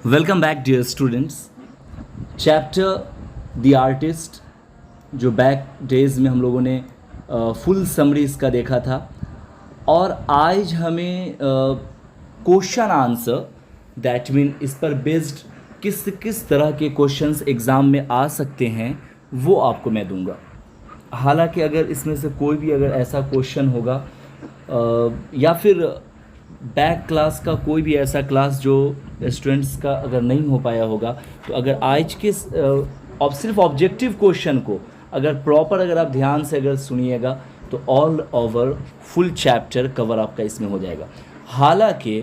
Welcome back dear students. Chapter the artist जो back days में हम लोगों ने फुल समरी इसका देखा था, और आज हमें क्वेश्चन आंसर दैट मीन इस पर बेस्ड किस किस तरह के क्वेश्चंस एग्ज़ाम में आ सकते हैं वो आपको मैं दूंगा। हालांकि अगर इसमें से कोई भी अगर ऐसा क्वेश्चन होगा या फिर बैक क्लास का कोई भी ऐसा क्लास जो स्टूडेंट्स का अगर नहीं हो पाया होगा, तो अगर आज के सिर्फ ऑब्जेक्टिव क्वेश्चन को अगर प्रॉपर अगर आप ध्यान से अगर सुनिएगा तो all over full chapter cover आपका इसमें हो जाएगा। हालांकि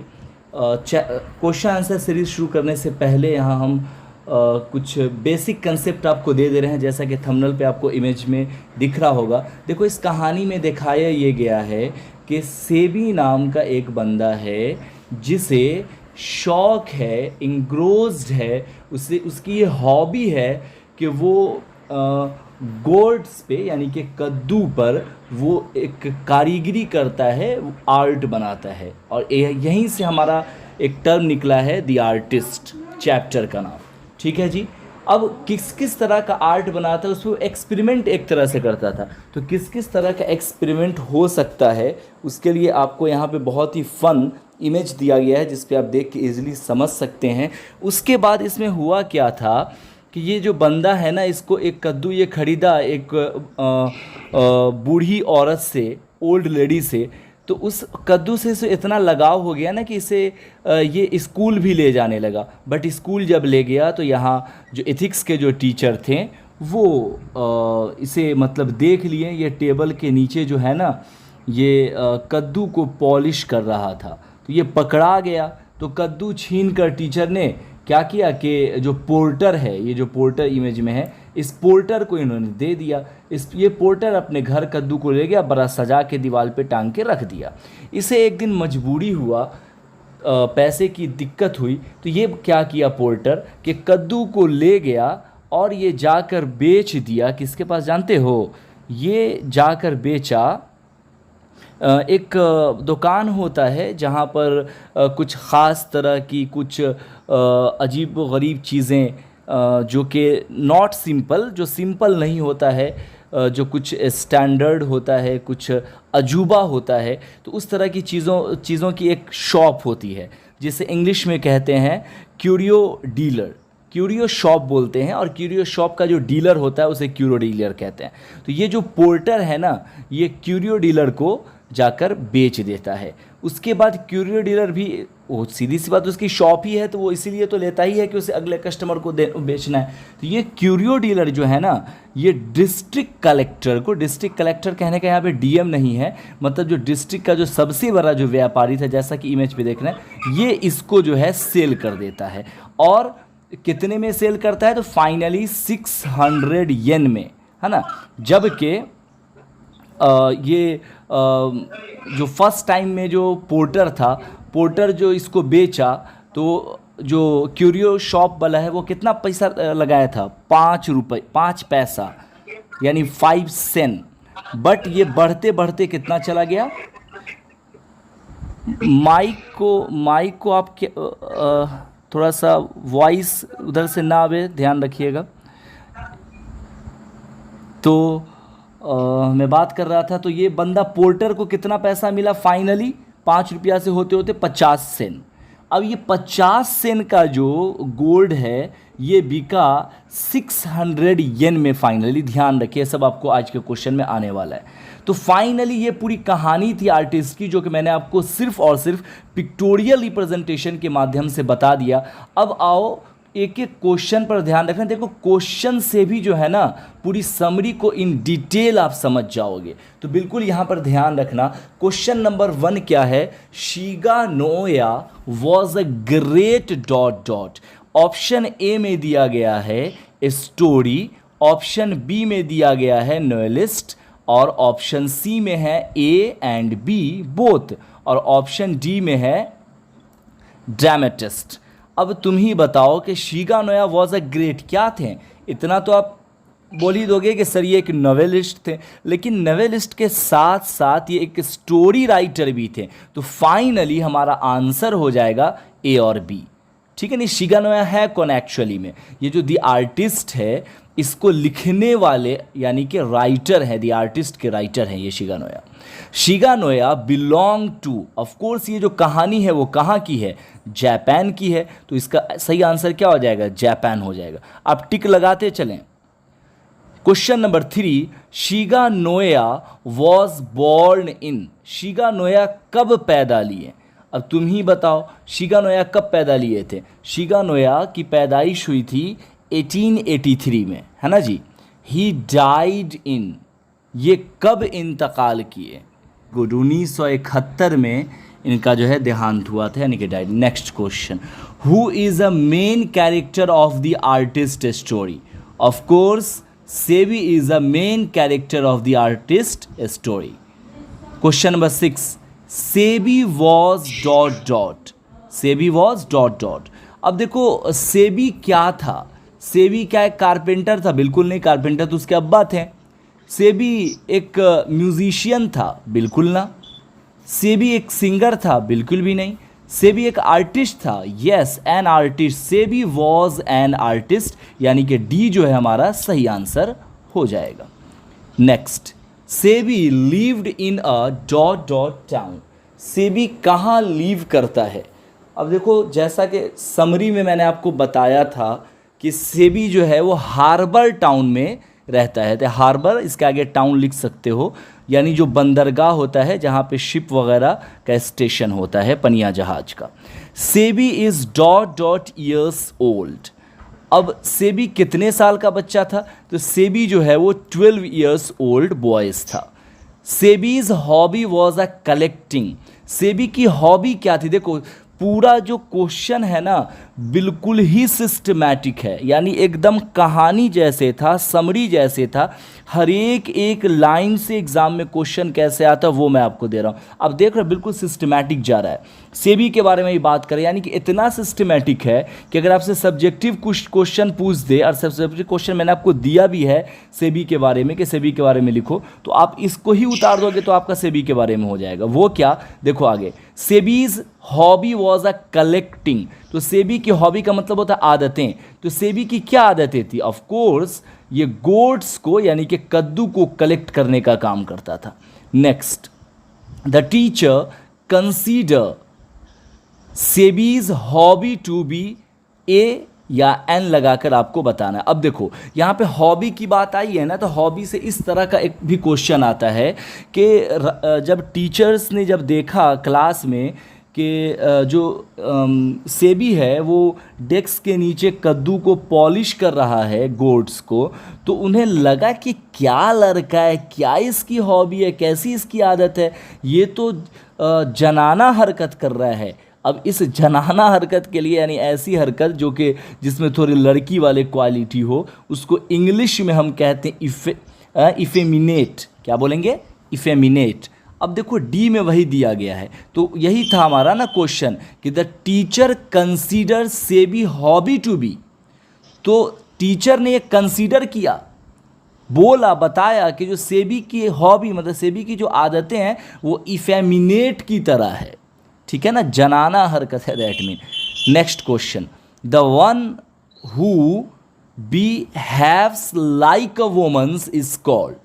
क्वेश्चन आंसर सीरीज शुरू करने से पहले यहाँ हम कुछ बेसिक कंसेप्ट आपको दे रहे हैं, जैसा कि थंबनेल पे आपको इमेज में दिख रहा होगा। देखो, इस कहानी में दिखाया ये गया है कि सेबी नाम का एक बंदा है जिसे शौक है, इंग्रोस्ड है, उसे उसकी ये हॉबी है कि वो गोड्स पे यानी कि कद्दू पर वो एक कारीगरी करता है, आर्ट बनाता है। और यहीं से हमारा एक टर्म निकला है द आर्टिस्ट, चैप्टर का नाम। ठीक है जी। अब किस किस तरह का आर्ट बनाता है, उसको एक्सपेरिमेंट एक तरह से करता था, तो किस किस तरह का एक्सपेरिमेंट हो सकता है उसके लिए आपको यहाँ पे बहुत ही फन इमेज दिया गया है जिस पे आप देख के इजीली समझ सकते हैं। उसके बाद इसमें हुआ क्या था कि ये जो बंदा है ना, इसको एक कद्दू ये ख़रीदा एक बूढ़ी औरत से, ओल्ड लेडी से। तो उस कद्दू से इतना लगाव हो गया ना कि इसे ये स्कूल भी ले जाने लगा। बट स्कूल जब ले गया तो यहाँ जो एथिक्स के जो टीचर थे वो इसे मतलब देख लिए, ये टेबल के नीचे जो है ना ये कद्दू को पॉलिश कर रहा था। तो ये पकड़ा गया, तो कद्दू छीन कर टीचर ने क्या किया कि जो पोर्टर है, ये जो पोर्टर इमेज में है, इस पोर्टर को इन्होंने दे दिया। ये पोर्टर अपने घर कद्दू को ले गया, बड़ा सजा के दीवार पे टांग के रख दिया। इसे एक दिन मजबूरी हुआ, पैसे की दिक्कत हुई, तो ये क्या किया पोर्टर कि कद्दू को ले गया और ये जाकर बेच दिया। किसके पास जानते हो? ये जाकर बेचा, एक दुकान होता है जहाँ पर कुछ ख़ास तरह की कुछ अजीब व गरीब चीज़ें जो कि नॉट सिंपल, जो सिंपल नहीं होता है, जो कुछ स्टैंडर्ड होता है, कुछ अजूबा होता है, तो उस तरह की चीज़ों की एक शॉप होती है जिसे इंग्लिश में कहते हैं क्यूरियो डीलर। क्यूरियो शॉप बोलते हैं, और क्यूरियो शॉप का जो डीलर होता है उसे क्यूरियो डीलर कहते हैं। तो ये जो पोर्टर है ना, ये क्यूरियो डीलर को जाकर बेच देता है। उसके बाद क्यूरियो डीलर भी, वो सीधी सी बात, उसकी शॉप ही है तो वो इसीलिए तो लेता ही है कि उसे अगले कस्टमर को बेचना है। तो ये क्यूरियो डीलर जो है ना, ये डिस्ट्रिक्ट कलेक्टर को, डिस्ट्रिक्ट कलेक्टर कहने का यहाँ पे डीएम नहीं है, मतलब जो डिस्ट्रिक्ट का जो सबसे बड़ा जो व्यापारी था, जैसा कि इमेज पे देख रहे हैं, ये इसको जो है सेल कर देता है। और कितने में सेल करता है? तो फाइनली 600 येन में, है ना। जबकि ये जो फर्स्ट टाइम में जो पोर्टर था, पोर्टर जो इसको बेचा, तो जो क्यूरियो शॉप वाला है वो कितना पैसा लगाया था? 5 रुपये 5 पैसा, यानी 5 सेंट। बट ये बढ़ते बढ़ते कितना चला गया? माइक को आप थोड़ा सा वॉइस उधर से ना आवे, ध्यान रखिएगा। तो मैं बात कर रहा था, तो ये बंदा पोर्टर को कितना पैसा मिला? फाइनली 5 रुपया से होते होते 50 सेंट। अब ये 50 सेंट का जो गोल्ड है ये बिका 600 येन में फाइनली। ध्यान रखिए, सब आपको आज के क्वेश्चन में आने वाला है। तो फाइनली ये पूरी कहानी थी आर्टिस्ट की, जो कि मैंने आपको सिर्फ और सिर्फ पिक्टोरियल रिप्रेजेंटेशन के माध्यम से बता दिया। अब आओ एक एक क्वेश्चन पर ध्यान रखना। देखो, क्वेश्चन से भी जो है ना पूरी समरी को इन डिटेल आप समझ जाओगे, तो बिल्कुल यहाँ पर ध्यान रखना। क्वेश्चन नंबर 1 क्या है? Shiga Noah was a great dot dot. Option A में दिया गया है स्टोरी, ऑप्शन बी में दिया गया है नॉवेलिस्ट, और ऑप्शन सी में है ए एंड बी बोथ, और ऑप्शन डी में है ड्रामेटिस्ट। अब तुम ही बताओ कि Shiga Noah was a great क्या थे? इतना तो आप बोल ही दोगे कि सर ये एक नॉवेलिस्ट थे, लेकिन नॉवेलिस्ट के साथ साथ ये एक स्टोरी राइटर भी थे। तो फाइनली हमारा आंसर हो जाएगा ए और बी। ठीक है। नहीं, शिगा नोया है कौन एक्चुअली में? ये जो दी आर्टिस्ट है, इसको लिखने वाले यानी कि राइटर है, दी आर्टिस्ट के राइटर हैं ये Shiga Naoya. Shiga Naoya belong to, of course ये जो कहानी है वो कहाँ की है? जापान की है। तो इसका सही आंसर क्या हो जाएगा? जापान हो जाएगा। आप टिक लगाते चलें। Question number 3, Shiga Noah was born in, Shiga Noah कब पैदा लिए? अब तुम ही बताओ शिगा नोया कब पैदा लिए थे? शिगा नोया की पैदाइश हुई थी 1883 में, है ना जी। ही डाइड इन, ये कब इंतकाल किए? 1971 में इनका जो है देहांत हुआ था, यानी कि died. Next question, who is a main character of the artist story? Of course SEBI is a main character of the artist story. Question number 6, SEBI was dot dot, SEBI was dot dot. अब देखो सेबी क्या था? सेबी क्या एक कारपेंटर था? बिल्कुल नहीं, carpenter तो उसके अब्बा थे। सेबी एक म्यूजिशियन था? बिल्कुल ना। सेबी एक सिंगर था? बिल्कुल भी नहीं। सेबी एक आर्टिस्ट था? Yes, an artist. SEBI was an artist, यानी कि डी जो है हमारा सही आंसर हो जाएगा। Next, SEBI lived in a dot dot town, SEBI कहाँ लीव करता है? अब देखो जैसा कि समरी में मैंने आपको बताया था कि सेबी जो है वो हार्बर टाउन में रहता है। तो हार्बर, इसके आगे टाउन लिख सकते हो, यानी जो बंदरगाह होता है जहाँ पे शिप वगैरह का स्टेशन होता है पनिया जहाज का। SEBI is dot dot years old. अब सेबी कितने साल का बच्चा था? तो सेबी जो है वो 12 ईयर्स ओल्ड बॉयज़ था। Sebi's hobby was a collecting, Sebi की हॉबी क्या थी? देखो पूरा जो क्वेश्चन है ना बिल्कुल ही सिस्टमैटिक है, यानी एकदम कहानी जैसे था, समरी जैसे था। हर एक लाइन से एग्जाम में क्वेश्चन कैसे आता वो मैं आपको दे रहा हूँ। अब देख रहे हो बिल्कुल सिस्टमैटिक जा रहा है। सेबी के बारे में ही बात करें, यानी कि इतना सिस्टमैटिक है कि अगर आपसे सब्जेक्टिव क्वेश्चन पूछ दे, और सब्जेक्टिव क्वेश्चन मैंने आपको दिया भी है सेबी के बारे में कि सेबी के बारे में लिखो, तो आप इसको ही उतार दोगे तो आपका सेबी के बारे में हो जाएगा। वो क्या? देखो आगे, SEBI's hobby was a collecting. तो सेबी की हॉबी का मतलब होता है आदतें। तो सेबी की क्या आदतें थी? ऑफ कोर्स ये गोट्स को यानी कि कद्दू को कलेक्ट करने का काम करता था। Next, the teacher consider Sebi's hobby to be a या एन लगाकर आपको बताना है। अब देखो यहाँ पे हॉबी की बात आई है ना, तो हॉबी से इस तरह का एक भी क्वेश्चन आता है कि जब टीचर्स ने जब देखा क्लास में कि जो सेबी है वो डेस्क के नीचे कद्दू को पॉलिश कर रहा है गोट्स को, तो उन्हें लगा कि क्या लड़का है, क्या इसकी हॉबी है, कैसी इसकी आदत है, ये तो जनाना हरकत कर रहा है। अब इस जनाना हरकत के लिए, यानी ऐसी हरकत जो कि जिसमें थोड़ी लड़की वाले क्वालिटी हो, उसको इंग्लिश में हम कहते हैं इफेमिनेट। क्या बोलेंगे? इफेमिनेट। अब देखो डी में वही दिया गया है, तो यही था हमारा ना क्वेश्चन कि the teacher consider Seibei hobby to be. तो टीचर ने ये कंसीडर किया, बोला, बताया कि जो सेबी की हॉबी मतलब सेबी की जो आदतें हैं वो इफेमिनेट की तरह है, ठीक है ना, जनाना हरकत है, that mean. Next question, the one who behaves like a women's is called,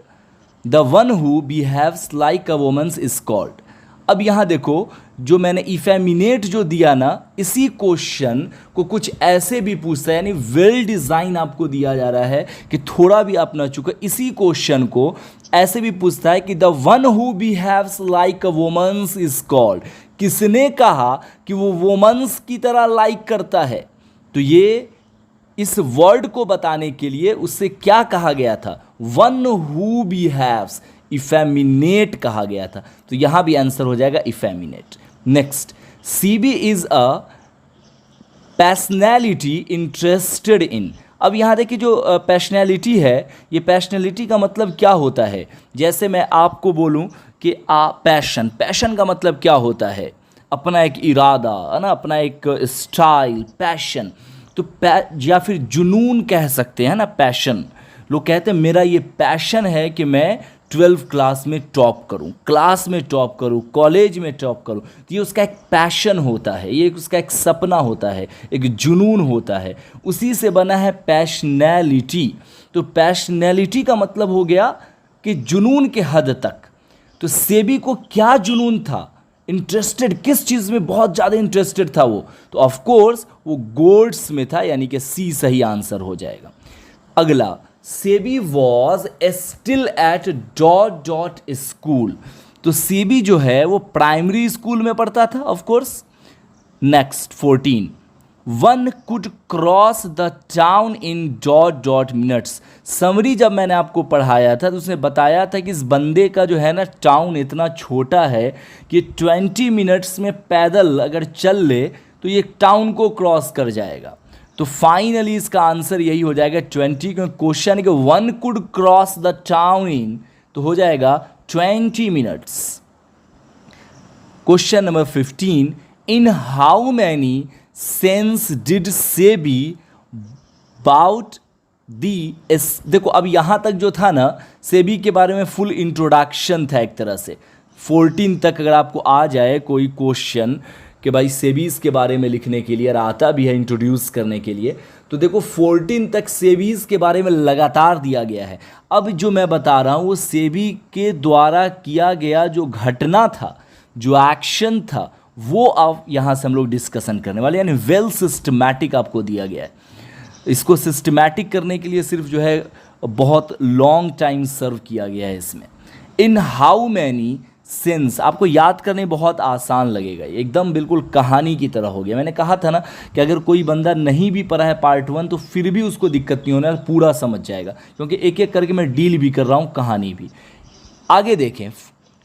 the one who behaves like a women's is called. अब यहाँ देखो जो मैंने इफेमिनेट जो दिया ना, इसी क्वेश्चन को कुछ ऐसे भी पूछता है, यानी वेल डिज़ाइन आपको दिया जा रहा है कि थोड़ा भी आप ना चुके। इसी क्वेश्चन को ऐसे भी पूछता है कि the one who behaves like a women's is called, किसने कहा कि वो वुमन्स की तरह लाइक करता है? तो ये इस वर्ड को बताने के लिए उससे क्या कहा गया था? वन हु बिहेव्स, इफेमिनेट कहा गया था। तो यहां भी आंसर हो जाएगा effeminate. Next, Sebi is a personality interested in. अब यहाँ देखिए जो पर्सनैलिटी है, ये पर्सनैलिटी का मतलब क्या होता है? जैसे मैं आपको बोलूँ कि पैशन, पैशन का मतलब क्या होता है? अपना एक इरादा है ना, अपना एक स्टाइल, पैशन। तो या फिर जुनून कह सकते हैं ना, पैशन। लोग कहते हैं मेरा ये पैशन है कि मैं 12th क्लास में टॉप करूं, क्लास में टॉप करूं, कॉलेज में टॉप करूं। तो ये उसका एक पैशन होता है, ये उसका एक सपना होता है, एक जुनून होता है। उसी से बना है पैशनैलिटी। तो पैशनैलिटी का मतलब हो गया कि जुनून के हद तक। तो सेबी को क्या जुनून था, इंटरेस्टेड किस चीज़ में बहुत ज़्यादा इंटरेस्टेड था वो, तो ऑफ कोर्स वो गोल्ड्स में था, यानी कि सी सही आंसर हो जाएगा। अगला, SEBI was still at dot dot school. तो सेबी जो है वो प्राइमरी स्कूल में पढ़ता था of course. Next 14, one could cross the town in dot dot minutes. Summary जब मैंने आपको पढ़ाया था तो उसने बताया था कि इस बंदे का जो है ना टाउन इतना छोटा है कि 20 मिनट्स में पैदल अगर चल ले तो ये टाउन को क्रॉस कर जाएगा। तो फाइनली इसका आंसर यही हो जाएगा 20, क्योंकि क्वेश्चन है कि one could cross the town in, तो हो जाएगा 20 minutes. Question number 15, in how many cents did SEBI bought the. देखो अब यहाँ तक जो था ना, सेबी के बारे में फुल इंट्रोडक्शन था एक तरह से। 14 तक अगर आपको आ जाए कोई क्वेश्चन कि भाई सेबीज़ के बारे में लिखने के लिए, और आता भी है इंट्रोड्यूस करने के लिए, तो देखो 14 तक सेबीज़ के बारे में लगातार दिया गया है। अब जो मैं बता रहा हूँ वो सेबी के द्वारा किया गया जो घटना था, जो एक्शन था, वो अब यहाँ से हम लोग डिस्कशन करने वाले, यानी वेल सिस्टमैटिक आपको दिया गया है। इसको सिस्टमैटिक करने के लिए सिर्फ जो है बहुत लॉन्ग टाइम सर्व किया गया है इसमें। इन हाउ मैनी सेंस आपको याद करने बहुत आसान लगेगा, एकदम बिल्कुल कहानी की तरह हो गया। मैंने कहा था ना कि अगर कोई बंदा नहीं भी पढ़ा है पार्ट 1 तो फिर भी उसको दिक्कत नहीं होने, पूरा समझ जाएगा, क्योंकि एक एक करके मैं डील भी कर रहा हूँ कहानी भी। आगे देखें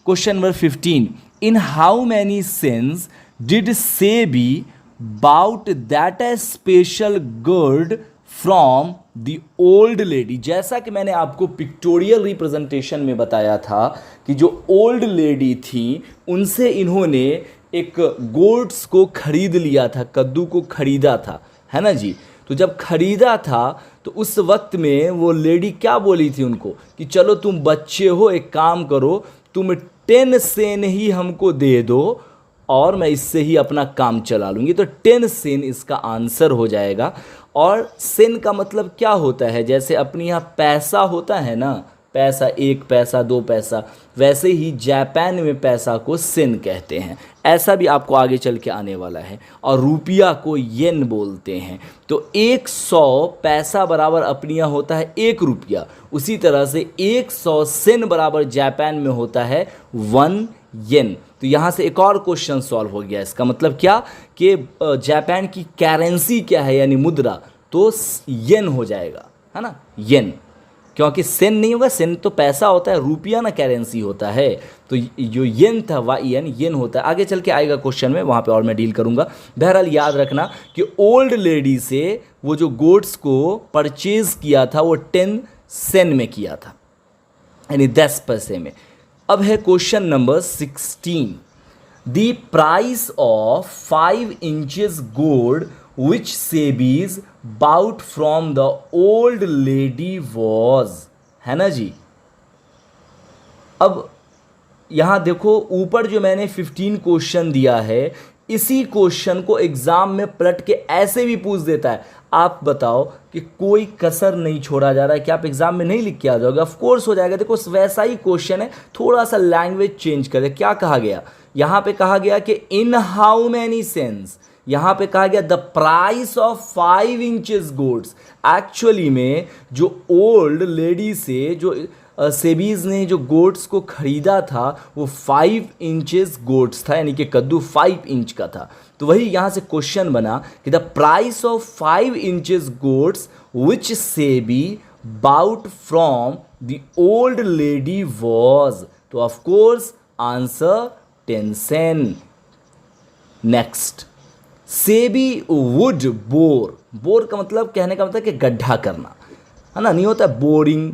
question number 15, in how many cents did SEBI bought that a special gourd from the old lady. जैसा कि मैंने आपको पिक्टोरियल रिप्रेजेंटेशन में बताया था कि जो ओल्ड लेडी थी उनसे इन्होंने एक गोट्स को खरीद लिया था, कद्दू को खरीदा था, है ना जी। तो जब खरीदा था तो उस वक्त में वो लेडी क्या बोली थी उनको कि चलो तुम बच्चे हो, एक काम करो, तुम 10 सेन ही हमको दे दो और मैं इससे ही अपना काम चला लूँगी। तो 10 सेन इसका आंसर हो जाएगा। और सेन का मतलब क्या होता है, जैसे अपने यहाँ पैसा होता है ना, पैसा 1 पैसा 2 पैसा, वैसे ही जापान में पैसा को सेन कहते हैं। ऐसा भी आपको आगे चल के आने वाला है। और रुपया को येन बोलते हैं। तो 100 पैसा बराबर अपने यहाँ होता है 1 रुपया, उसी तरह से 100 सेन बराबर जापान में होता है 1 येन। तो यहाँ से एक और क्वेश्चन सॉल्व हो गया। इसका मतलब क्या कि जापान की करेंसी क्या है, यानी मुद्रा, तो येन हो जाएगा, है ना, येन। क्योंकि सेन नहीं होगा, सेन तो पैसा होता है, रुपया ना करेंसी होता है। तो जो येन था वाईएन, येन होता है। आगे चल के आएगा क्वेश्चन में, वहाँ पे और मैं डील करूँगा। बहरहाल याद रखना कि ओल्ड लेडी से वो जो गोट्स को परचेज किया था वो 10 सेन में किया था, यानी 10 पैसे में। अब है question number 16, the price of 5 inches gold which Sebi's bought from the old lady was, है ना जी। अब यहां देखो ऊपर जो मैंने 15 क्वेश्चन दिया है, इसी क्वेश्चन को एग्जाम में पलट के ऐसे भी पूछ देता है। आप बताओ कि कोई कसर नहीं छोड़ा जा रहा है कि आप एग्जाम में नहीं लिख के आ जाओगे, ऑफ कोर्स हो जाएगा। देखो वैसा ही क्वेश्चन है, थोड़ा सा लैंग्वेज चेंज कर दे। क्या कहा गया, यहां पे कहा गया कि इन हाउ मैनी सेंस, यहाँ पे कहा गया the price of 5 inches goats. Actually में जो ओल्ड लेडी से जो सेबीज ने जो गोट्स को खरीदा था वो 5 इंचेस गोट्स था, यानी कि कद्दू 5 इंच का था। तो वही यहाँ से क्वेश्चन बना कि the price of 5 inches goats which Sebi bought from the old lady was. तो of course answer 10 sen. Next, Sebi would bore. Bore का मतलब, कहने का मतलब कि गड्ढा करना, है ना, नहीं होता बोरिंग,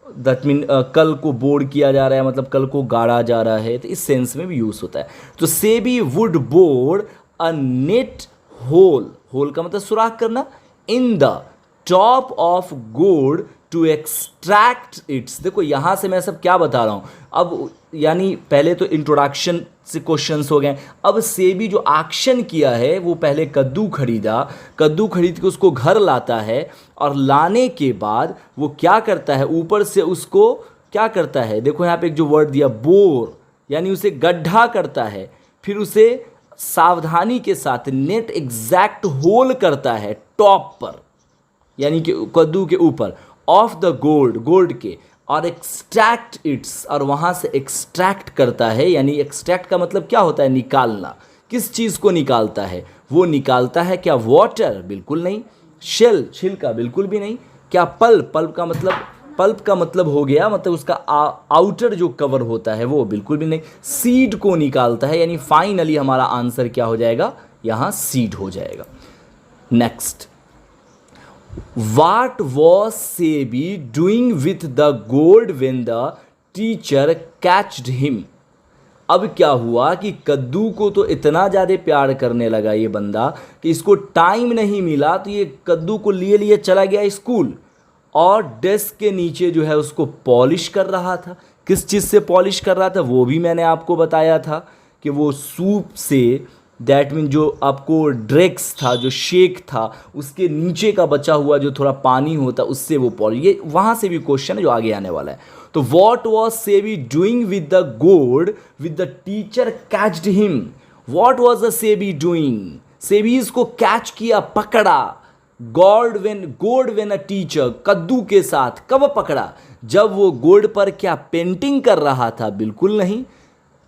दैट मीन कल को बोर किया जा रहा है, मतलब कल को गाड़ा जा रहा है, तो इस सेंस में भी यूज होता है। तो Seibei would bore a neat hole, hole का मतलब सुराख करना, in the top of gourd to extract its. देखो यहाँ से मैं सब क्या बता रहा हूँ अब, यानी पहले तो इंट्रोडक्शन से क्वेश्चंस हो गए। अब सेबी जो एक्शन किया है वो पहले कद्दू खरीदा, कद्दू खरीद के उसको घर लाता है और लाने के बाद वो क्या करता है, ऊपर से उसको क्या करता है, देखो यहाँ पे एक जो वर्ड दिया बोर, यानी उसे गड्ढा करता है, फिर उसे सावधानी के साथ नेट एग्जैक्ट होल करता है टॉप पर, यानी कि कद्दू के ऊपर, ऑफ द गोल्ड, गोल्ड के, और एक्सट्रैक्ट इट्स, और वहाँ से एक्सट्रैक्ट करता है। यानी एक्सट्रैक्ट का मतलब क्या होता है, निकालना। किस चीज़ को निकालता है, वो निकालता है क्या वाटर, बिल्कुल नहीं। शेल, छिलका, बिल्कुल भी नहीं। क्या पल्प, पल्प का मतलब हो गया, मतलब उसका आउटर जो कवर होता है वो, बिल्कुल भी नहीं। सीड को निकालता है, यानी फाइनली हमारा आंसर क्या हो जाएगा, यहाँ सीड हो जाएगा। Next, What was Sebi doing with the gold when the teacher catched him? अब क्या हुआ कि कद्दू को तो इतना ज़्यादा प्यार करने लगा ये बंदा कि इसको टाइम नहीं मिला, तो ये कद्दू को लिए लिए चला गया स्कूल और डेस्क के नीचे जो है उसको पॉलिश कर रहा था। किस चीज़ से पॉलिश कर रहा था वो भी मैंने आपको बताया था कि वो सूप से, दैट मीन जो आपको ड्रेक्स था, जो शेक था, उसके नीचे का बचा हुआ जो थोड़ा पानी होता उससे वो पॉलिश, ये वहाँ से भी क्वेश्चन है जो आगे आने वाला है। तो what was Sebi doing with the gold with the teacher caught him? What was the Sebi doing? Sebi इसको कैच किया, पकड़ा। गोल्ड वेन अ टीचर, कद्दू के साथ कब पकड़ा, जब वो गोल्ड पर क्या पेंटिंग कर रहा था, बिल्कुल नहीं।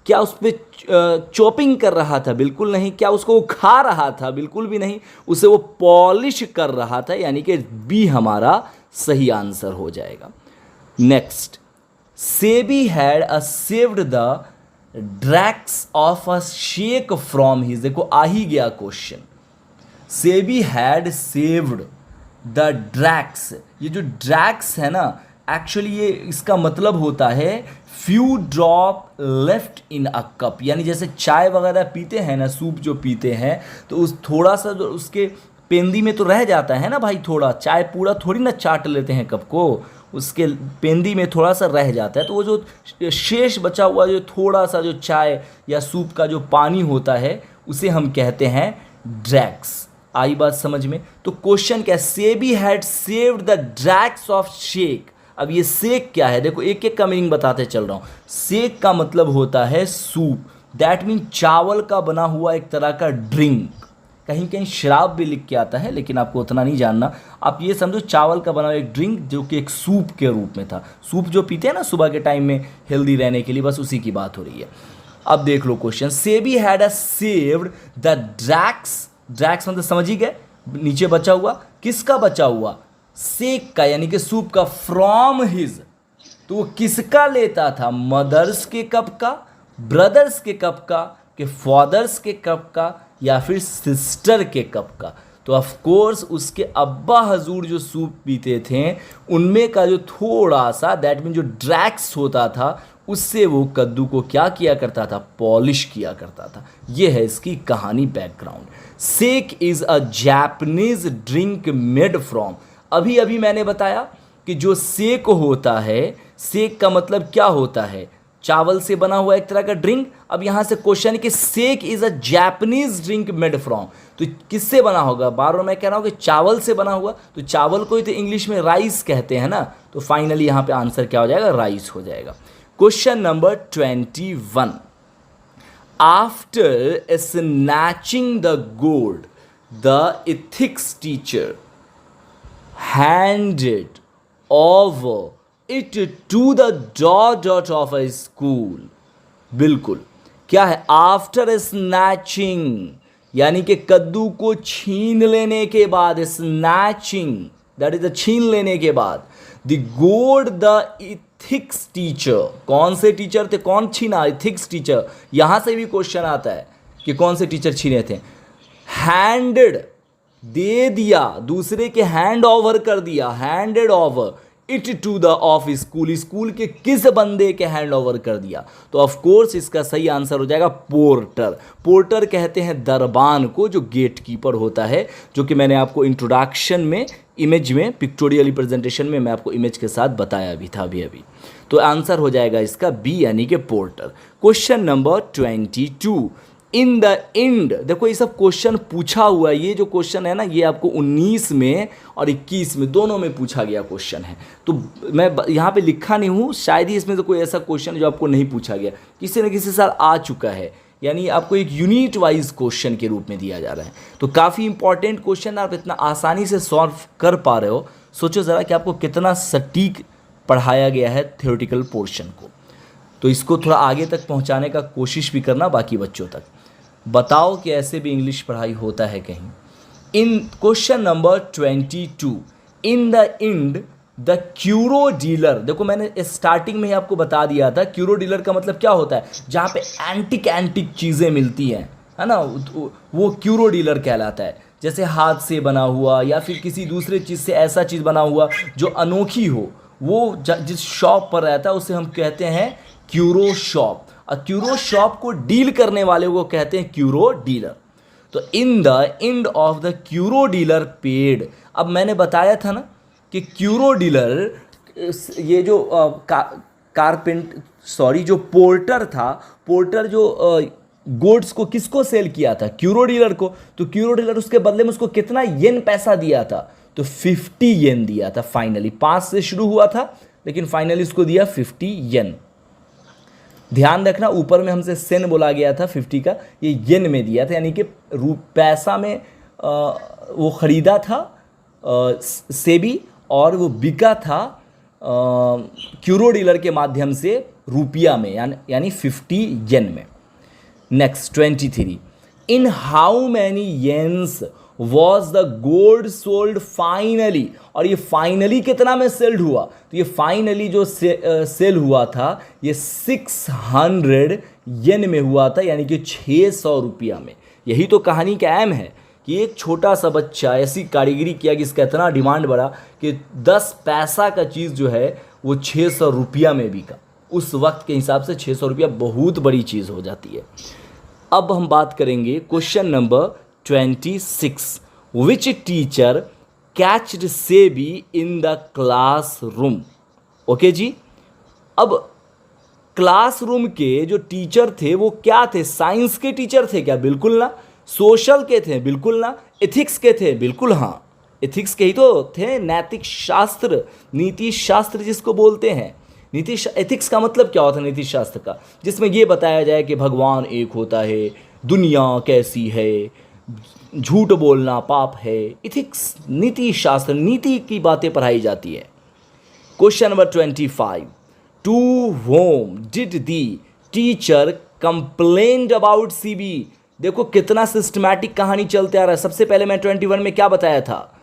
क्या उस पर चॉपिंग कर रहा था, बिल्कुल नहीं। क्या उसको वो खा रहा था, बिल्कुल भी नहीं। उसे वो पॉलिश कर रहा था, यानी कि बी हमारा सही आंसर हो जाएगा। Next, Seibei had a saved the dregs of a sake from his, देखो आ ही गया question. SEBI had saved the dregs, ये जो ड्रैक्स है ना, एक्चुअली ये इसका मतलब होता है few drop left in a cup, यानी जैसे चाय वगैरह पीते हैं ना, सूप जो पीते हैं, तो उस थोड़ा सा जो उसके पेंदी में तो रह जाता है ना भाई, थोड़ा चाय पूरा थोड़ी ना चाट लेते हैं कप को, उसके पेंदी में थोड़ा सा रह जाता है, तो वो जो शेष बचा हुआ जो थोड़ा सा जो चाय या सूप का जो पानी होता है उसे हम कहते हैं ड्रैक्स। आई बात समझ में? तो क्वेश्चन क्या है, Seibei had saved the dregs of sake. अब ये सेक क्या है, देखो एक एक का मीनिंग बताते चल रहा हूँ। सेक का मतलब होता है सूप, दैट मीन चावल का बना हुआ एक तरह का ड्रिंक। कहीं कहीं शराब भी लिख के आता है, लेकिन आपको उतना नहीं जानना। आप ये समझो चावल का बना हुआ एक ड्रिंक जो कि एक सूप के रूप में था। सूप जो पीते हैं ना सुबह के टाइम में हेल्दी रहने के लिए, बस उसी की बात हो रही है। अब देख लो question, SEBI had a saved the drax, drax मतलब समझ ही गए, नीचे बचा हुआ, किसका बचा हुआ, सेक का, यानी कि सूप का, फ्रॉम हिज, तो वो किसका लेता था, मदर्स के कप का, ब्रदर्स के कप का, कि फादर्स के कप का, या फिर सिस्टर के कप का। तो ऑफ कोर्स उसके अब्बा हजूर जो सूप पीते थे उनमें का जो थोड़ा सा, दैट मीन जो ड्रैक्स होता था, उससे वो कद्दू को क्या किया करता था, पॉलिश किया करता था। ये है इसकी कहानी, background. Sake is a Japanese drink made from, अभी अभी मैंने बताया कि जो सेक होता है, सेक का मतलब क्या होता है, चावल से बना हुआ एक तरह का ड्रिंक। अब यहाँ से क्वेश्चन है कि sake is a Japanese drink made from, तो किससे बना होगा, बार बार मैं कह रहा हूँ कि चावल से बना हुआ, तो चावल को ही तो इंग्लिश में राइस कहते हैं ना, तो फाइनली यहाँ पे आंसर क्या हो जाएगा, राइस हो जाएगा। Question number 21, after snatching the gold the ethics teacher handed over it to the dot of a school। बिल्कुल क्या है, आफ्टर स्नैचिंग, यानी कि कद्दू को छीन लेने के बाद, स्नैचिंग दैट इज छीन लेने के बाद, the gold the ethics teacher, कौन से टीचर थे, कौन छीना, एथिक्स टीचर। यहां से भी क्वेश्चन आता है कि कौन से टीचर छीने थे। हैंडेड, दे दिया, दूसरे के हैंड ओवर कर दिया, handed over it to the of school, school के किस बंदे के हैंड ओवर कर दिया? तो ऑफ कोर्स इसका सही आंसर हो जाएगा पोर्टर। पोर्टर कहते हैं दरबान को, जो गेट कीपर होता है, जो कि मैंने आपको इंट्रोडक्शन में इमेज में पिक्टोरियल रिप्रेजेंटेशन में मैं आपको इमेज के साथ बताया भी था अभी। तो आंसर हो जाएगा इसका बी यानी कि porter. Question number 22, in the and, देखो ये सब क्वेश्चन पूछा हुआ है, ये जो क्वेश्चन है ना ये आपको 19 में और 21 में दोनों में पूछा गया क्वेश्चन है। तो मैं यहाँ पे लिखा नहीं हूँ, शायद ही इसमें से कोई ऐसा क्वेश्चन है जो आपको नहीं पूछा गया, किसी न किसी साल आ चुका है, यानी आपको एक यूनिट वाइज क्वेश्चन के रूप में दिया जा रहा है। तो काफ़ी इंपॉर्टेंट क्वेश्चन आप इतना आसानी से सॉल्व कर पा रहे हो, सोचो ज़रा कि आपको कितना सटीक पढ़ाया गया है थ्योरेटिकल पोर्शन को। तो इसको थोड़ा आगे तक पहुंचाने का कोशिश भी करना बाकी बच्चों तक। बताओ कि ऐसे भी इंग्लिश पढ़ाई होता है कहीं। In question number 22, in the end the curio dealer, देखो मैंने स्टार्टिंग में ही आपको बता दिया था क्यूरो डीलर का मतलब क्या होता है, जहाँ पे एंटिक चीज़ें मिलती हैं, है ना, वो क्यूरो डीलर कहलाता है। जैसे हाथ से बना हुआ या फिर किसी दूसरे चीज़ से ऐसा चीज़ बना हुआ जो अनोखी हो, वो जिस शॉप पर रहता है उसे हम कहते हैं क्यूरो शॉप, और क्यूरो शॉप को डील करने वाले को कहते हैं क्यूरो डीलर। तो in the end of the curio dealer paid, अब मैंने बताया था ना कि क्यूरो डीलर, ये जो जो पोर्टर था, पोर्टर जो गोड्स को किसको सेल किया था, क्यूरो डीलर को। तो क्यूरो डीलर उसके बदले में उसको कितना येन पैसा दिया था, तो 50 येन दिया था फाइनली। 5 से शुरू हुआ था लेकिन फाइनली उसको दिया 50 येन। ध्यान रखना ऊपर में हमसे सेन बोला गया था 50 का, ये येन में दिया था, यानी कि पैसा में वो ख़रीदा था सेबी, और वो बिका था क्यूरो डीलर के माध्यम से रुपया में, यानी 50 येन में। Next 23, in how many yens was the gold sold finally, और ये फाइनली कितना में सेल्ड हुआ, तो ये फाइनली जो सेल हुआ था ये 600 येन में हुआ था, यानी कि 600 रुपया में। यही तो कहानी का एम है कि एक छोटा सा बच्चा ऐसी कारीगरी किया कि इसका इतना डिमांड बढ़ा कि 10 पैसा का चीज़ जो है वो 600 रुपया में बिका। उस वक्त के हिसाब से 600 रुपया बहुत बड़ी चीज़ हो जाती है। अब हम बात करेंगे question number 26, which teacher caught Sebi in the classroom. Okay जी, अब क्लासरूम के जो टीचर थे वो क्या थे, साइंस के टीचर थे क्या? बिल्कुल ना। सोशल के थे? बिल्कुल ना। एथिक्स के थे? बिल्कुल हाँ, एथिक्स के ही तो थे। नैतिक शास्त्र, नीति शास्त्र जिसको बोलते हैं। एथिक्स का मतलब क्या होता है नीति शास्त्र का? जिसमें ये बताया जाए कि भगवान एक होता है, दुनिया कैसी है, झूठ बोलना पाप है। एथिक्स नीति शास्त्र, नीति की बातें पढ़ाई जाती है। Question number 25, to whom did the teacher complained about Seibei. देखो कितना सिस्टमैटिक कहानी चलते आ रहा है। सबसे पहले मैं 21 में क्या बताया था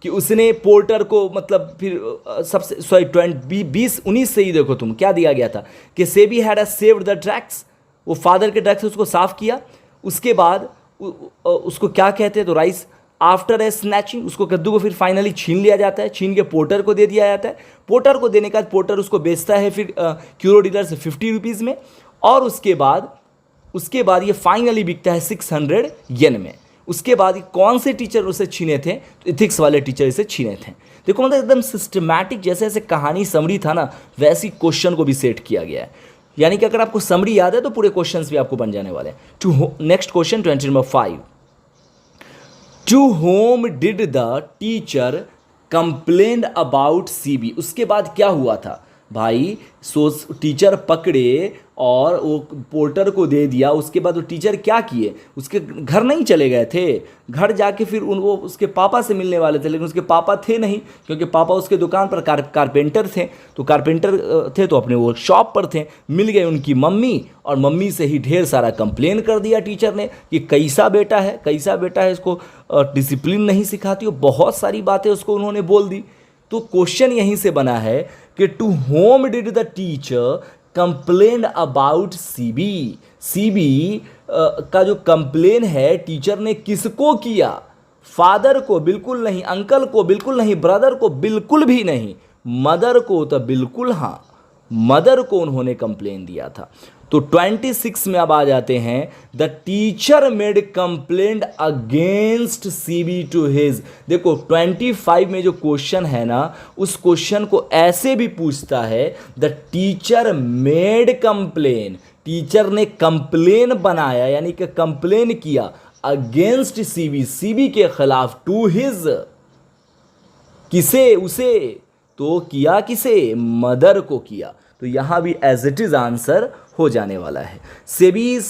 कि उसने पोर्टर को, मतलब फिर सबसे 19 से ही देखो तुम क्या दिया गया था कि SEBI had saved the drugs, वो फादर के ड्रग्स उसको साफ किया। उसके बाद उसको क्या कहते हैं, तो राइस आफ्टर ए स्नैचिंग, उसको कद्दू को फिर फाइनली छीन लिया जाता है, छीन के पोर्टर को दे दिया जाता है। पोर्टर को देने के बाद पोर्टर उसको बेचता है फिर क्यूरो डीलर से 50 रुपीज़ में, और उसके बाद ये फाइनली बिकता है 600 येन में। उसके बाद कौन से टीचर उसे छीने थे, तो एथिक्स वाले टीचर इसे छीने थे। देखो मतलब एकदम सिस्टमैटिक, जैसे जैसे कहानी समरी था ना वैसी क्वेश्चन को भी सेट किया गया है। यानी कि अगर आपको समरी याद है तो पूरे क्वेश्चंस भी आपको बन जाने वाले हैं। Next question 20 number 5, to whom did the teacher complain about Seibei. उसके बाद क्या हुआ था भाई, टीचर पकड़े और वो पोर्टर को दे दिया। उसके बाद वो टीचर क्या किए, उसके घर नहीं चले गए थे, घर जाके फिर वो उसके पापा से मिलने वाले थे, लेकिन उसके पापा थे नहीं, क्योंकि पापा उसके दुकान पर कारपेंटर थे। तो कारपेंटर थे तो अपने वो शॉप पर थे, मिल गए उनकी मम्मी, और मम्मी से ही ढेर सारा कंप्लेन कर दिया टीचर ने कि कैसा बेटा है, इसको डिसिप्लिन नहीं सिखाती हो, बहुत सारी बातें उसको उन्होंने बोल दी। तो क्वेश्चन यहीं से बना है कि to whom did the teacher complain about Seibei. Seibei का जो कंप्लेन है टीचर ने किसको किया? फादर को बिल्कुल नहीं, अंकल को बिल्कुल नहीं, ब्रदर को बिल्कुल भी नहीं, मदर को, तो बिल्कुल हाँ, मदर को उन्होंने कंप्लेन दिया था। तो 26 में अब आ जाते हैं, the teacher made complaint against Seibei to his. देखो 25 में जो क्वेश्चन है ना, उस क्वेश्चन को ऐसे भी पूछता है, the teacher made complain, teacher ने कंप्लेन बनाया यानी कि कंप्लेन किया अगेंस्ट सीबी, सीबी के खिलाफ, टू हिज, किसे, उसे, तो किया किसे, मदर को किया। तो यहां भी एज इट इज आंसर हो जाने वाला है। Sebi's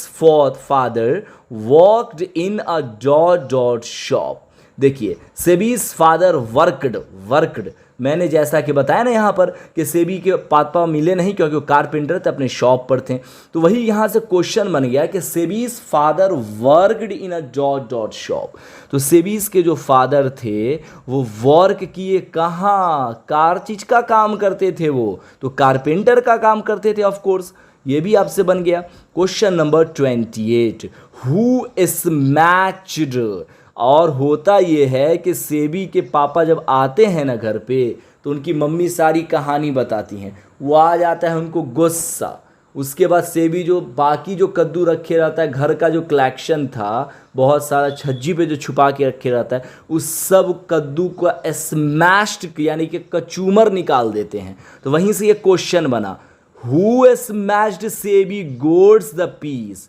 father worked in a dot dot shop. देखिए सेबीज फादर वर्कड, मैंने जैसा कि बताया ना यहाँ पर कि सेबी के पापा मिले नहीं क्योंकि वो कारपेंटर थे, अपने शॉप पर थे। तो वही यहाँ से क्वेश्चन बन गया कि Sebi's father worked in a dot dot shop. तो सेबीज के जो फादर थे वो वर्क किए कहाँ, कार चीज का काम करते थे वो, तो कारपेंटर का काम करते थे ऑफ कोर्स। ये भी आपसे बन गया। Question number 28, who snatched. और होता ये है कि सेबी के पापा जब आते हैं ना घर पे, तो उनकी मम्मी सारी कहानी बताती हैं, वो आ जाता है उनको गुस्सा। उसके बाद सेबी जो बाकी जो कद्दू रखे रहता है, घर का जो कलेक्शन था बहुत सारा छज्जी पे जो छुपा के रखे रहता है, उस सब कद्दू को स्मैश्ड यानी कि कचूमर निकाल देते हैं। तो वहीं से ये क्वेश्चन बना, who smashed Seibei gourds the piece.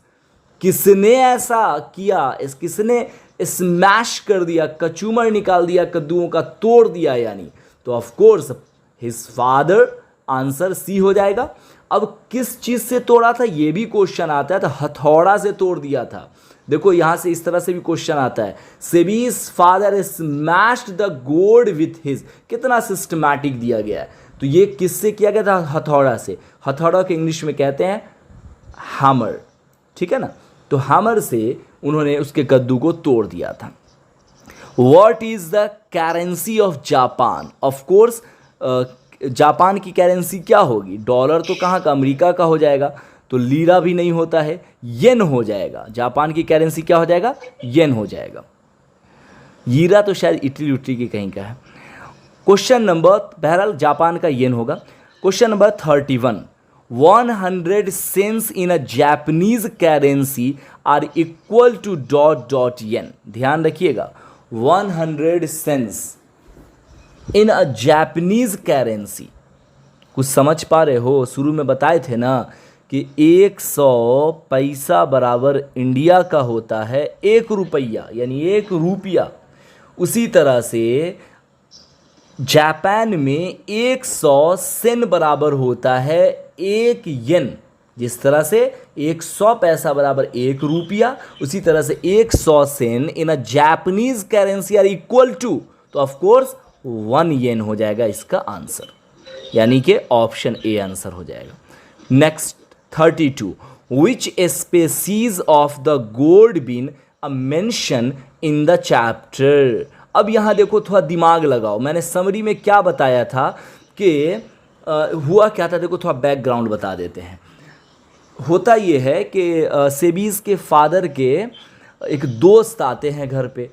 किसने ऐसा किया, किसने स्मैश कर दिया, कचूमर निकाल दिया कद्दूओं का, तोड़ दिया यानी, तो of course his father, answer C हो जाएगा। अब किस चीज से तोड़ा था ये भी क्वेश्चन आता है, तो हथौड़ा से तोड़ दिया था। देखो यहां से इस तरह से भी क्वेश्चन आता है, सेबीज फादर स्मैश्ड द गोड विथ हिज। कितना सिस्टमैटिक दिया गया है। तो ये किससे किया गया था, हथौड़ा से। हथौड़ा के इंग्लिश में कहते हैं हैमर, ठीक है ना। तो हैमर से उन्होंने उसके कद्दू को तोड़ दिया था। What is the currency of Japan. Of course Japan की करेंसी क्या होगी, डॉलर तो कहाँ का, अमेरिका का हो जाएगा, तो लीरा भी नहीं होता है, येन हो जाएगा। जापान की करेंसी क्या हो जाएगा, येन हो जाएगा। लीरा तो शायद इटली उटली की कहीं का है। क्वेश्चन नंबर, बहरहाल जापान का येन होगा। Question number 31, 100 cents in a Japanese currency are equal to dot dot yen. ध्यान रखिएगा, 100 cents in a Japanese currency. कुछ समझ पा रहे हो, शुरू में बताए थे ना कि 100 पैसा बराबर इंडिया का होता है 1 रुपया, यानी 1 रुपया। उसी तरह से जापान में 100 सेन बराबर होता है 1 येन। जिस तरह से 100 पैसा बराबर 1 रुपया, उसी तरह से 100 sen in a Japanese currency are equal to, तो ऑफ कोर्स 1 येन हो जाएगा इसका आंसर, यानी कि ऑप्शन ए आंसर हो जाएगा। Next 32, which species of the gourd been a mention in the chapter. अब यहाँ देखो थोड़ा दिमाग लगाओ, मैंने समरी में क्या बताया था कि हुआ क्या था, देखो थोड़ा बैकग्राउंड बता देते हैं। होता ये है कि सेबीज के फादर के एक दोस्त आते हैं घर पे,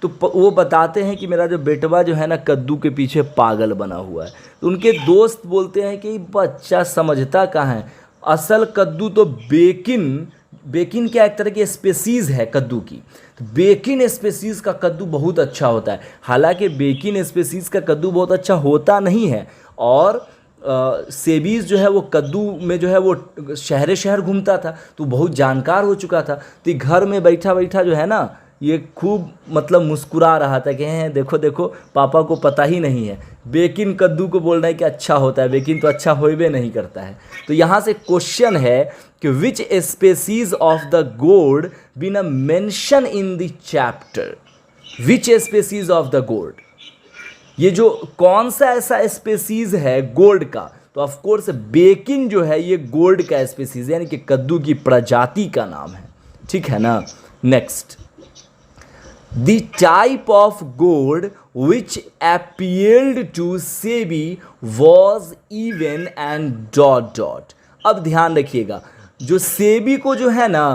तो वो बताते हैं कि मेरा जो बेटवा जो है ना कद्दू के पीछे पागल बना हुआ है। तो उनके दोस्त बोलते हैं कि बच्चा समझता कहाँ है, असल कद्दू तो बेकिन क्या एक तरह की स्पेसीज़ है कद्दू की। तो बेकिन स्पेसीज़ का कद्दू बहुत अच्छा होता है। हालांकि बेकिन स्पेसीज़ का कद्दू बहुत अच्छा होता नहीं है, और सेबीज जो है वो कद्दू में जो है वो शहर शहर घूमता था, तो बहुत जानकार हो चुका था। तो घर में बैठा बैठा जो है ना ये खूब मतलब मुस्कुरा रहा था कि हैं देखो देखो पापा को पता ही नहीं है, बेकिन कद्दू को बोल रहे हैं कि अच्छा होता है, बेकिन तो अच्छा होइबे नहीं करता है। तो यहाँ से क्वेश्चन है कि which species of the gourd been a mention in the chapter. Which species of the gourd, ये जो कौन सा ऐसा स्पेसीज है गोल्ड का, तो ऑफ कोर्स बेकिन जो है ये गोल्ड का स्पेसीज है, यानी कि कद्दू की प्रजाति का नाम है, ठीक है ना। Next, the type of gold which appealed to SEBI was even and dot dot। अब ध्यान रखिएगा, जो सेबी को जो है ना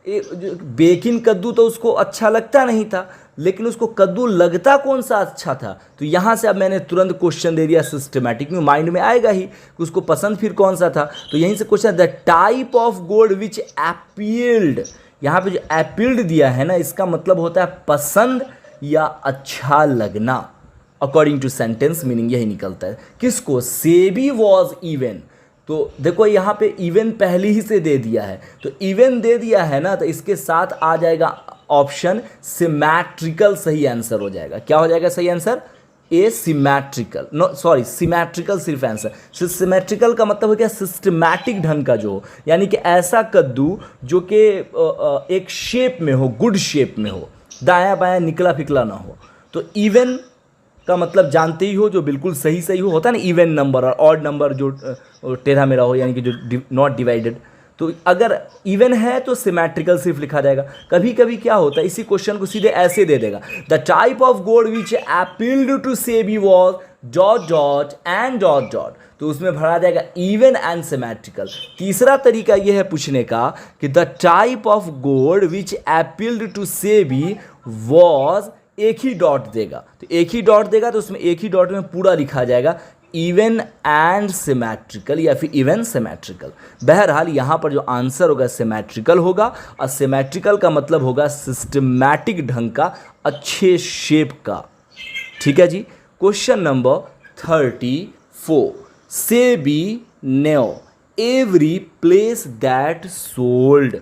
बेकिन कद्दू तो उसको अच्छा लगता नहीं था, लेकिन उसको कद्दू लगता कौन सा अच्छा था, तो यहाँ से अब मैंने तुरंत क्वेश्चन दे दिया सिस्टमैटिक में, माइंड में आएगा ही कि उसको पसंद फिर कौन सा था। तो यहीं से question, the type of gourd which appealed, यहाँ पे जो अपील्ड दिया है ना, इसका मतलब होता है पसंद या अच्छा लगना। अकॉर्डिंग टू सेंटेंस मीनिंग यही निकलता है। किसको? SEBI was even. तो देखो यहाँ पे इवन पहले ही से दे दिया है, तो इवन दे दिया है ना, तो इसके साथ आ जाएगा ऑप्शन सिमेट्रिकल, सही आंसर हो जाएगा। क्या हो जाएगा सही answer? A symmetrical, no sorry symmetrical सिर्फ आंसर। सिमेट्रिकल का मतलब हो गया सिस्टमैटिक ढंग का जो हो, यानी कि ऐसा कद्दू जो कि एक शेप में हो, गुड शेप में हो, दायां बायां निकला फिकला ना हो। तो इवन का मतलब जानते ही हो, जो बिल्कुल सही सही हो, होता है ना इवन नंबर, और ऑड नंबर जो टेढ़ा मेढ़ा हो, यानी कि जो नॉट डिवाइडेड। तो अगर इवन है तो सिमेट्रिकल सिर्फ लिखा जाएगा। कभी कभी क्या होता है, इसी क्वेश्चन को सीधे ऐसे दे देगा, the type of gourd which appealed to Seibei was dot dot and dot dot, तो उसमें भरा जाएगा इवन एंड सिमेट्रिकल। तीसरा तरीका यह है पूछने का कि the type of gourd which appealed to Seibei was, एक ही डॉट देगा, तो एक ही डॉट देगा तो उसमें एक ही डॉट में पूरा लिखा जाएगा इवन एंड सिमेट्रिकल या फिर इवन सिमेट्रिकल। बहरहाल यहाँ पर जो आंसर होगा सिमेट्रिकल होगा, और सिमेट्रिकल का मतलब होगा सिस्टमैटिक ढंग का, अच्छे शेप का। ठीक है जी। Question number 34, Sebi knew every place that sold.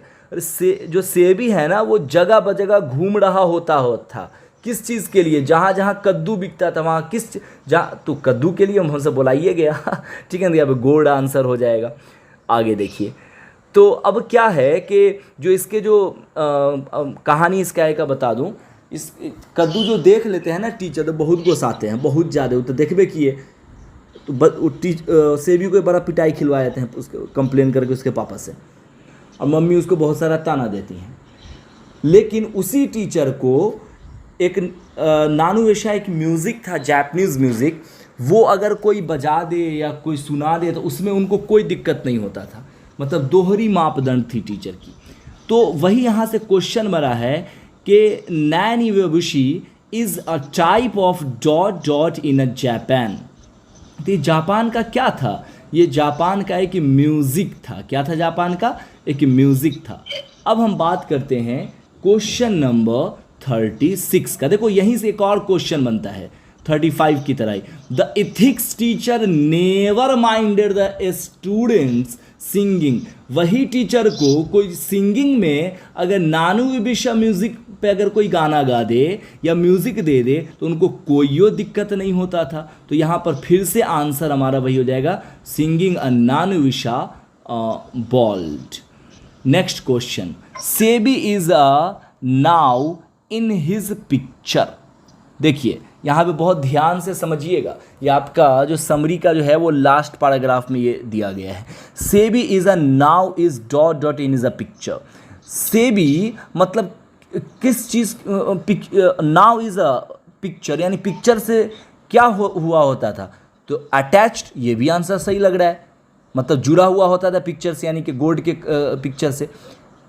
जो सेबी है ना, वो जगह बजगह घूम रहा होता था। किस चीज़ के लिए? जहाँ जहाँ कद्दू बिकता था वहाँ जहाँ, तो कद्दू के लिए हमसे बुलाइए गया। ठीक है ना, यहाँ पे गोल्ड आंसर हो जाएगा। आगे देखिए, तो अब क्या है कि जो इसके जो कहानी इसका है का बता दूँ। इस कद्दू जो देख लेते हैं ना टीचर, तो बहुत गुस्साते हैं, बहुत ज़्यादा। तो देखबे किए तो सेबी को बड़ा पिटाई खिलवा जाते हैं उसके, कंप्लेन करके उसके पापा से, और मम्मी उसको बहुत सारा ताना देती हैं। लेकिन उसी टीचर को एक नानू वेशा एक म्यूज़िक था, जापानीज़ म्यूज़िक, वो अगर कोई बजा दे या कोई सुना दे तो उसमें उनको कोई दिक्कत नहीं होता था। मतलब दोहरी मापदंड थी टीचर की। तो वही यहाँ से क्वेश्चन बना है कि नैन इवेबुशी is a type of dot dot in a Japan. तो ये जापान का क्या था? ये जापान का एक म्यूज़िक था। क्या था जापान का? एक म्यूज़िक था। अब हम बात करते हैं क्वेश्चन नंबर 36 का। देखो यहीं से एक और क्वेश्चन बनता है 35 की तरह ही। The ethics teacher never minded the students singing. वही टीचर को कोई सिंगिंग में अगर नानू विबिशा म्यूजिक पे अगर कोई गाना गा दे या म्यूजिक दे दे तो उनको कोई दिक्कत नहीं होता था। तो यहाँ पर फिर से आंसर हमारा वही हो जाएगा, सिंगिंग अ नानू विशा bold. Next question, Seibei is a now in his picture. देखिए यहाँ पे बहुत ध्यान से समझिएगा, ये आपका जो समरी का जो है वो लास्ट पैराग्राफ में ये दिया गया है। SEBI is a now is dot dot in is a picture. SEBI मतलब किस चीज़, नाउ इज अ पिक्चर, यानी पिक्चर से क्या हुआ होता था? तो अटैच्ड, ये भी आंसर सही लग रहा है, मतलब जुड़ा हुआ होता था पिक्चर से, यानी कि गोल्ड के पिक्चर से।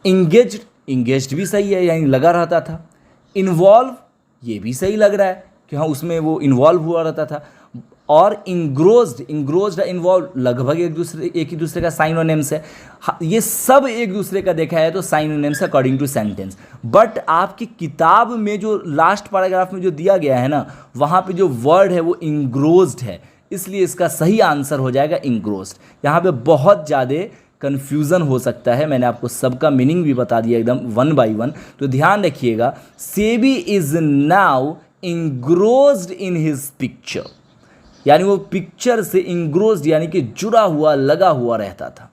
इंगेज्ड, इंगेज्ड भी सही है, यानी लगा रहता था। इन्वॉल्व, ये भी सही लग रहा है कि हाँ उसमें वो इन्वॉल्व हुआ रहता था। और इंग्रोज्ड, इंग्रोज्ड इन्वॉल्व लगभग एक ही दूसरे का साइनोनिम्स है। ये सब एक दूसरे का देखा है तो synonyms according to sentence. But आपकी किताब में जो लास्ट पैराग्राफ में जो दिया गया है ना, वहाँ पे जो वर्ड है वो इंग्रोज्ड है, इसलिए इसका सही आंसर हो जाएगा इंग्रोज्ड। यहाँ पे बहुत ज़्यादा कन्फ्यूज़न हो सकता है, मैंने आपको सबका मीनिंग भी बता दिया एकदम 1 by 1। तो ध्यान रखिएगा, Sebi is now engrossed in his picture, यानी वो पिक्चर से इंग्रोज्ड यानी कि जुड़ा हुआ, लगा हुआ रहता था।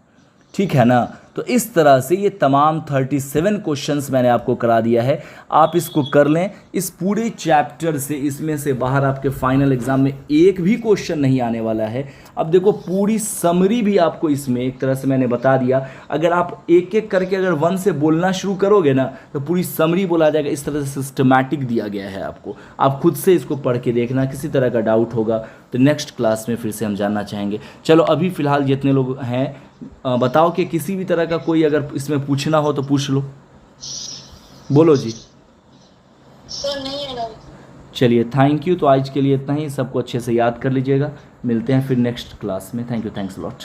ठीक है ना। तो इस तरह से ये तमाम 37 क्वेश्चंस मैंने आपको करा दिया है, आप इसको कर लें। इस पूरे चैप्टर से, इसमें से बाहर आपके फाइनल एग्जाम में एक भी क्वेश्चन नहीं आने वाला है। अब देखो पूरी समरी भी आपको इसमें एक तरह से मैंने बता दिया। अगर आप एक एक करके अगर 1 से बोलना शुरू करोगे ना तो पूरी समरी बोला जाएगा। इस तरह से सिस्टमैटिक दिया गया है आपको, आप खुद से इसको पढ़ के देखना। किसी तरह का डाउट होगा तो नेक्स्ट क्लास में फिर से हम जानना चाहेंगे। चलो अभी फ़िलहाल जितने लोग हैं बताओ कि किसी भी तरह का कोई अगर इसमें पूछना हो तो पूछ लो, बोलो जी। सर नहीं है डाउट। चलिए थैंक यू, तो आज के लिए इतना ही, सबको अच्छे से याद कर लीजिएगा, मिलते हैं फिर नेक्स्ट क्लास में। Thank you, thanks lot.